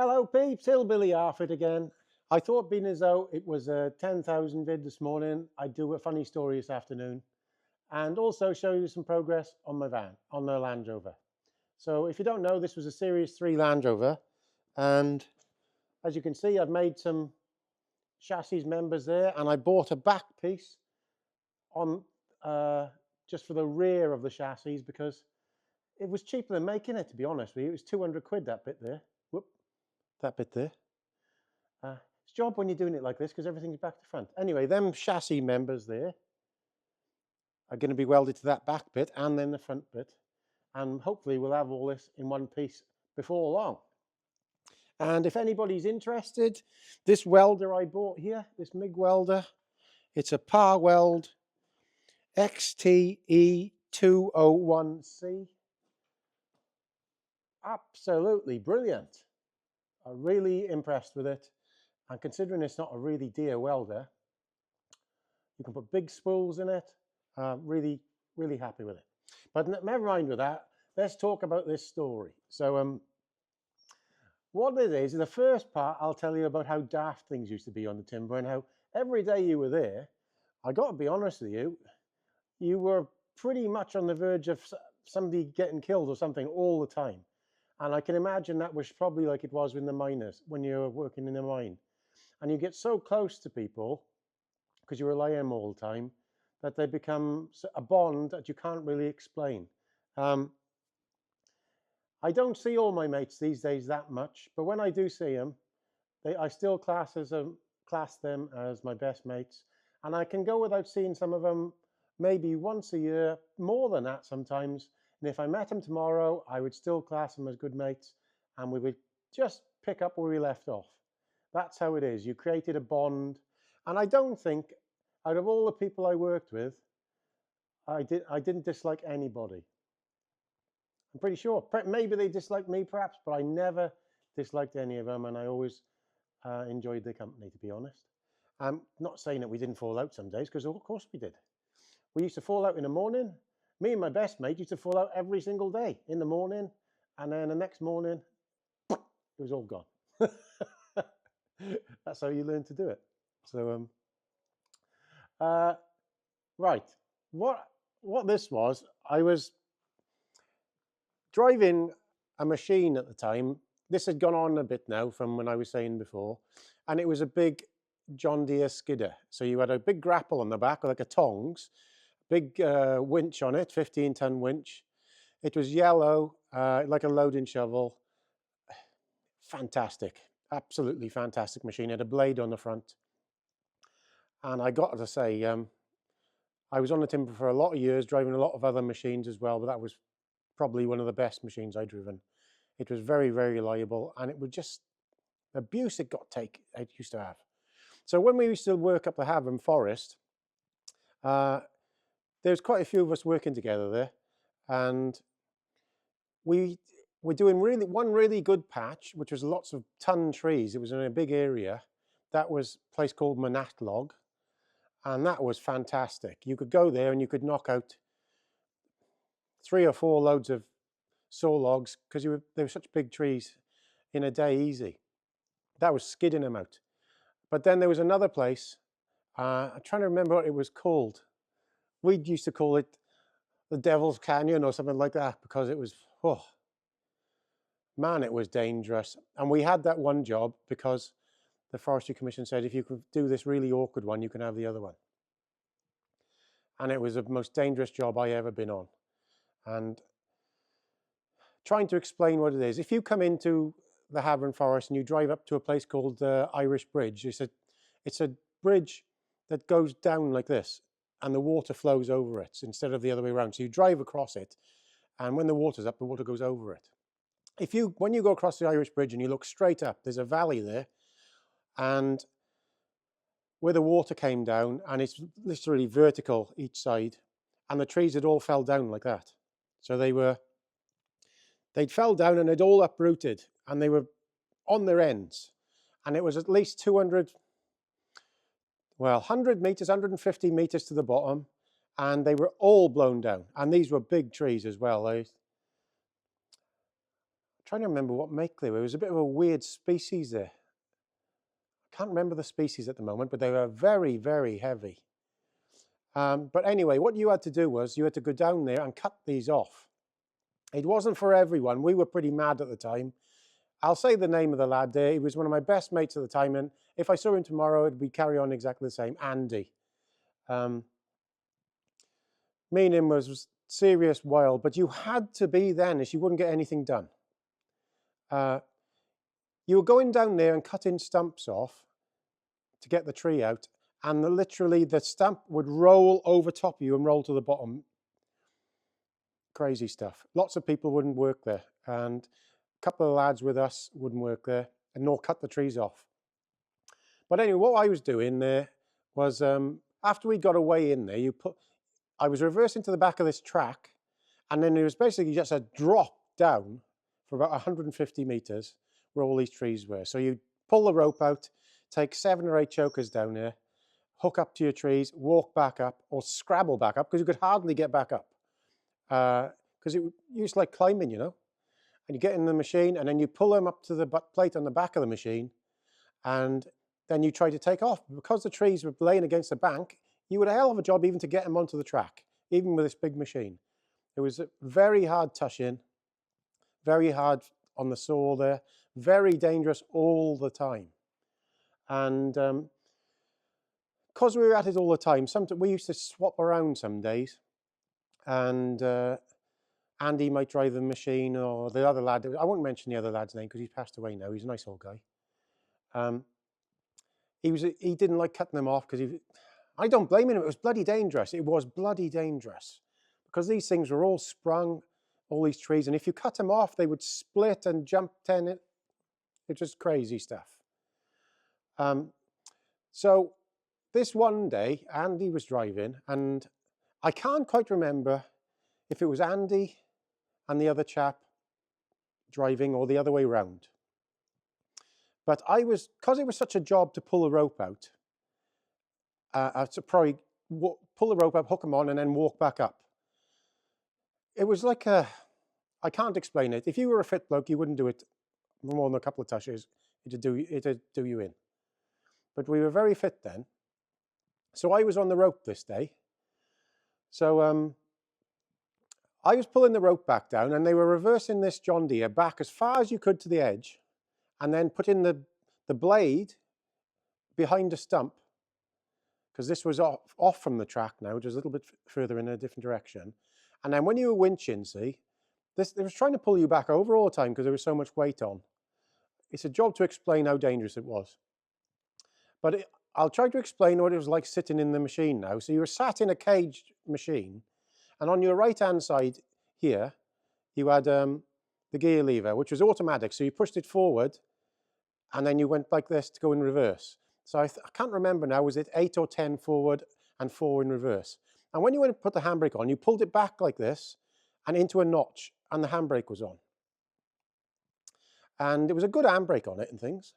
Hello peeps, Hillbilly Arfit again. I thought being as though it was a 10,000 vid this morning, I'd do a funny story this afternoon and also show you some progress on my van, on the Land Rover. So if you don't know, this was a Series 3 Land Rover, and as you can see, I've made some chassis members there, and I bought a back piece on just for the rear of the chassis because it was cheaper than making it, to be honest with you. It was 200 quid, that bit there. Whoop, that bit there. It's a job when you're doing it like this because everything's back to front. Anyway, them chassis members there are going to be welded to that back bit and then the front bit. And hopefully we'll have all this in one piece before long. And if anybody's interested, this welder I bought here, this MIG welder, it's a Par Weld XTE201C. Absolutely brilliant. I'm really impressed with it. And considering it's not a really dear welder, you can put big spools in it. Really, really happy with it. But never mind with that. Let's talk about this story. So what it is, in the first part, I'll tell you about how daft things used to be on the timber and how every day you were there, I got to be honest with you, you were pretty much on the verge of somebody getting killed or something all the time. And I can imagine that was probably like it was with the miners when you were working in a mine. And you get so close to people because you rely on them all the time that they become a bond that you can't really explain. I don't see all my mates these days that much, but when I do see them, I still class them as my best mates. And I can go without seeing some of them maybe once a year, more than that sometimes. And if I met them tomorrow, I would still class them as good mates and we would just pick up where we left off. That's how it is. You created a bond. And I don't think, out of all the people I worked with, I didn't dislike anybody. I'm pretty sure. Maybe they disliked me perhaps, but I never disliked any of them. And I always enjoyed their company, to be honest. I'm not saying that we didn't fall out some days, because of course we did. We used to fall out in the morning. Me and my best mate used to fall out every single day in the morning. And then the next morning, it was all gone. That's how you learn to do it. So, right. What this was, I was driving a machine at the time. This had gone on a bit now from when I was saying before. And it was a big John Deere skidder. So you had a big grapple on the back, like a tongs, big winch on it, 15-ton winch. It was yellow, like a loading shovel. Fantastic, absolutely fantastic machine. It had a blade on the front. And I got to say, I was on the timber for a lot of years, driving a lot of other machines as well, but that was probably one of the best machines I'd driven. It was very, very reliable, and it was just the abuse it used to have. So when we used to work up the Havern Forest, there's quite a few of us working together there, and we were doing one really good patch, which was lots of ton trees. It was in a big area. That was a place called Monatlog, and that was fantastic. You could go there and you could knock out 3 or 4 loads of saw logs because they were such big trees in a day easy. That was skidding them out. But then there was another place, I'm trying to remember what it was called. We used to call it the Devil's Canyon or something like that because it was, oh, man, it was dangerous. And we had that one job because the Forestry Commission said, if you could do this really awkward one, you can have the other one. And it was the most dangerous job I ever been on. And trying to explain what it is, if you come into the Havern Forest and you drive up to a place called Irish Bridge, it's a bridge that goes down like this and the water flows over it instead of the other way around. So you drive across it, and when the water's up, the water goes over it. When you go across the Irish Bridge and you look straight up, there's a valley there, and where the water came down, and it's literally vertical each side, and the trees had all fell down like that. So they'd fell down and they'd all uprooted, and they were on their ends, and it was at least 100 meters, 150 meters to the bottom, and they were all blown down. And these were big trees as well. trying to remember what make they were. It was a bit of a weird species there. I can't remember the species at the moment, but they were very, very heavy. But anyway, what you had to do was you had to go down there and cut these off. It wasn't for everyone. We were pretty mad at the time. I'll say the name of the lad there. He was one of my best mates at the time, and if I saw him tomorrow, we'd carry on exactly the same. Andy. Me and him was serious wild, but you had to be then, as you wouldn't get anything done. You were going down there and cutting stumps off to get the tree out, and literally the stump would roll over top of you and roll to the bottom. Crazy stuff. Lots of people wouldn't work there, and a couple of lads with us wouldn't work there, and nor cut the trees off. But anyway, what I was doing there was, after we got away in there, I was reversing to the back of this track, and then it was basically just a drop down for about 150 meters where all these trees were. So you pull the rope out, take 7 or 8 chokers down there, hook up to your trees, walk back up, or scrabble back up, because you could hardly get back up. Because it used like climbing, you know. And you get in the machine, and then you pull them up to the plate on the back of the machine, and then you try to take off. Because the trees were laying against the bank, you had a hell of a job even to get them onto the track, even with this big machine. It was a very hard touch-in, very hard on the saw there, very dangerous all the time. And because we were at it all the time, we used to swap around some days, and Andy might drive the machine, or the other lad, I won't mention the other lad's name because he's passed away now, he's a nice old guy. He didn't like cutting them off because I don't blame him, it was bloody dangerous. It was bloody dangerous because these things were all sprung, all these trees, and if you cut them off, they would split and jump 10. It's just crazy stuff. So this one day, Andy was driving, and I can't quite remember if it was Andy and the other chap driving or the other way round. But because it was such a job to pull the rope out, I had to probably pull the rope up, hook them on, and then walk back up. It was like I can't explain it. If you were a fit bloke, you wouldn't do it more than a couple of touches. It'd do you in. But we were very fit then. So I was on the rope this day. So I was pulling the rope back down, and they were reversing this John Deere back as far as you could to the edge, and then putting the blade behind a stump, because this was off from the track now, which was a little bit further in a different direction. And then when you were winching, see, they was trying to pull you back over all the time because there was so much weight on. It's a job to explain how dangerous it was. But I'll try to explain what it was like sitting in the machine now. So you were sat in a caged machine, and on your right-hand side here, you had the gear lever, which was automatic. So you pushed it forward, and then you went like this to go in reverse. So I can't remember now, was it 8 or 10 forward and 4 in reverse? And when you went to put the handbrake on, you pulled it back like this and into a notch, and the handbrake was on. And it was a good handbrake on it and things.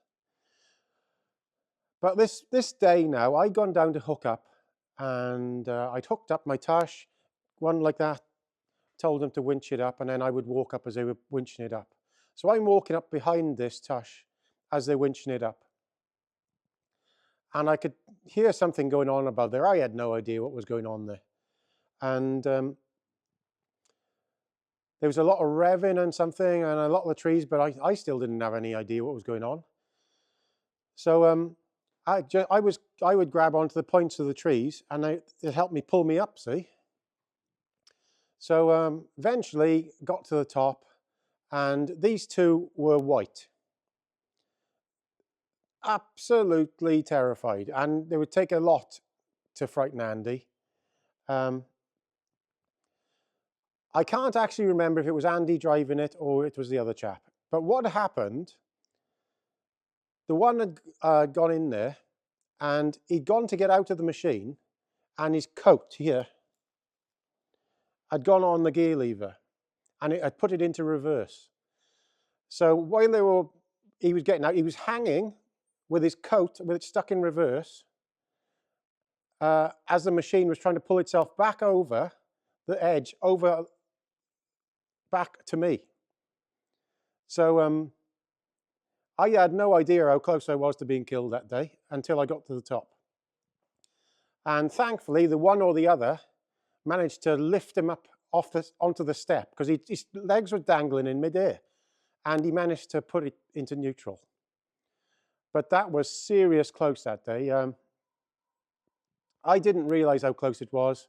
But this day now, I'd gone down to hook up, and I'd hooked up my Tush, one like that, told them to winch it up, and then I would walk up as they were winching it up. So I'm walking up behind this Tush as they're winching it up. And I could hear something going on above there. I had no idea what was going on there. And there was a lot of revving and something, and a lot of the trees, but I still didn't have any idea what was going on. So I would grab onto the points of the trees, and it helped me pull me up, see? So eventually got to the top, and these two were white. Absolutely terrified, and it would take a lot to frighten Andy. I can't actually remember if it was Andy driving it or it was the other chap. But what happened, the one had gone in there, and he'd gone to get out of the machine, and his coat here had gone on the gear lever, and it had put it into reverse. So while he was getting out, he was hanging with his coat, with it stuck in reverse, as the machine was trying to pull itself back over the edge, back to me. So I had no idea how close I was to being killed that day until I got to the top. And thankfully, the one or the other managed to lift him up onto the step, because his legs were dangling in midair, and he managed to put it into neutral. But that was serious close that day. I didn't realize how close it was,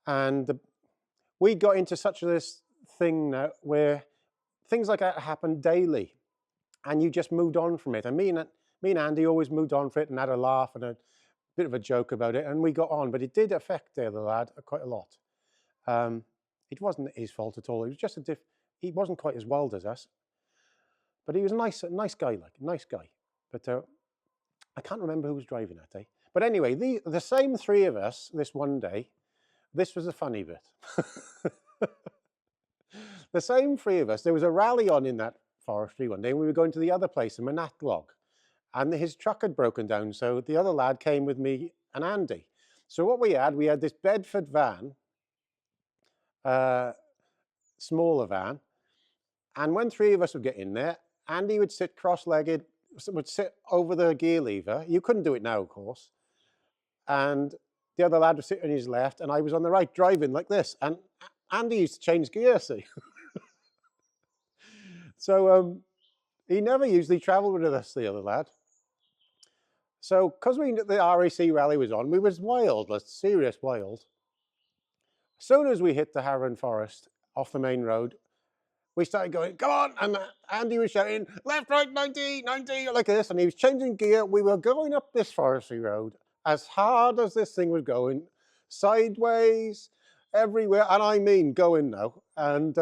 and we got into such this thing now where things like that happen daily, and you just moved on from it. And me and Andy always moved on from it and had a laugh and a bit of a joke about it, and we got on. But it did affect the other lad quite a lot. It wasn't his fault at all. It was just he wasn't quite as wild as us, but he was a nice guy, like a nice guy. But I can't remember who was driving that day. But anyway, the same three of us this one day. This was the funny bit. The same three of us. There was a rally on in that forestry one day, and we were going to the other place in Monadnock, and his truck had broken down. So the other lad came with me and Andy. So what we had this Bedford van, smaller van, and when three of us would get in there, Andy would sit cross-legged, would sit over the gear lever. You couldn't do it now, of course. And the other lad was sitting on his left, and I was on the right, driving like this. And Andy used to change gear, see. So he never usually travelled with us, the other lad. So because the RAC rally was on, we was wild, like serious wild. As soon as we hit the Harran Forest off the main road, we started going, come on, and Andy was shouting, left, right, 90, 90, like this, and he was changing gear. We were going up this forestry road as hard as this thing was going, sideways, everywhere, and I mean going now, and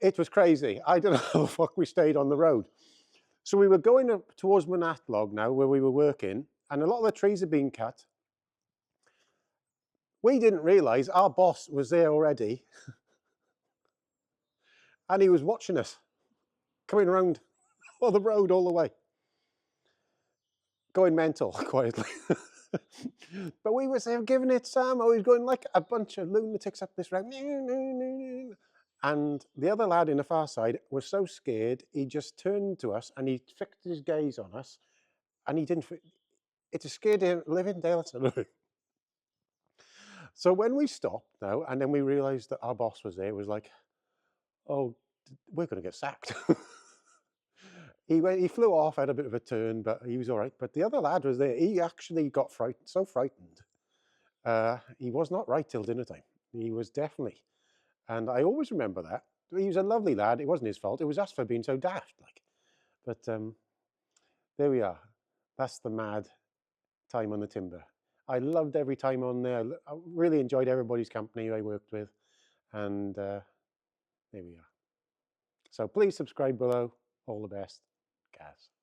it was crazy. I don't know how the fuck we stayed on the road. So we were going up towards Monadnock now, where we were working, and a lot of the trees had been cut. We didn't realise our boss was there already, and he was watching us coming around on the road all the way, going mental quietly. But we were giving it Sam. I was going like a bunch of lunatics up this road. And the other lad in the far side was so scared, he just turned to us and he fixed his gaze on us, and he didn't. It just scared him, living daylights. So when we stopped now, and then we realised that our boss was there, it was like, oh, we're going to get sacked. He flew off, had a bit of a turn, but he was all right. But the other lad was there. He actually got so frightened. He was not right till dinner time. He was definitely. And I always remember that. He was a lovely lad. It wasn't his fault. It was us for being so daft. Like. But there we are. That's the mad time on the timber. I loved every time on there. I really enjoyed everybody's company I worked with. And there we are. So please subscribe below. All the best. Gaz.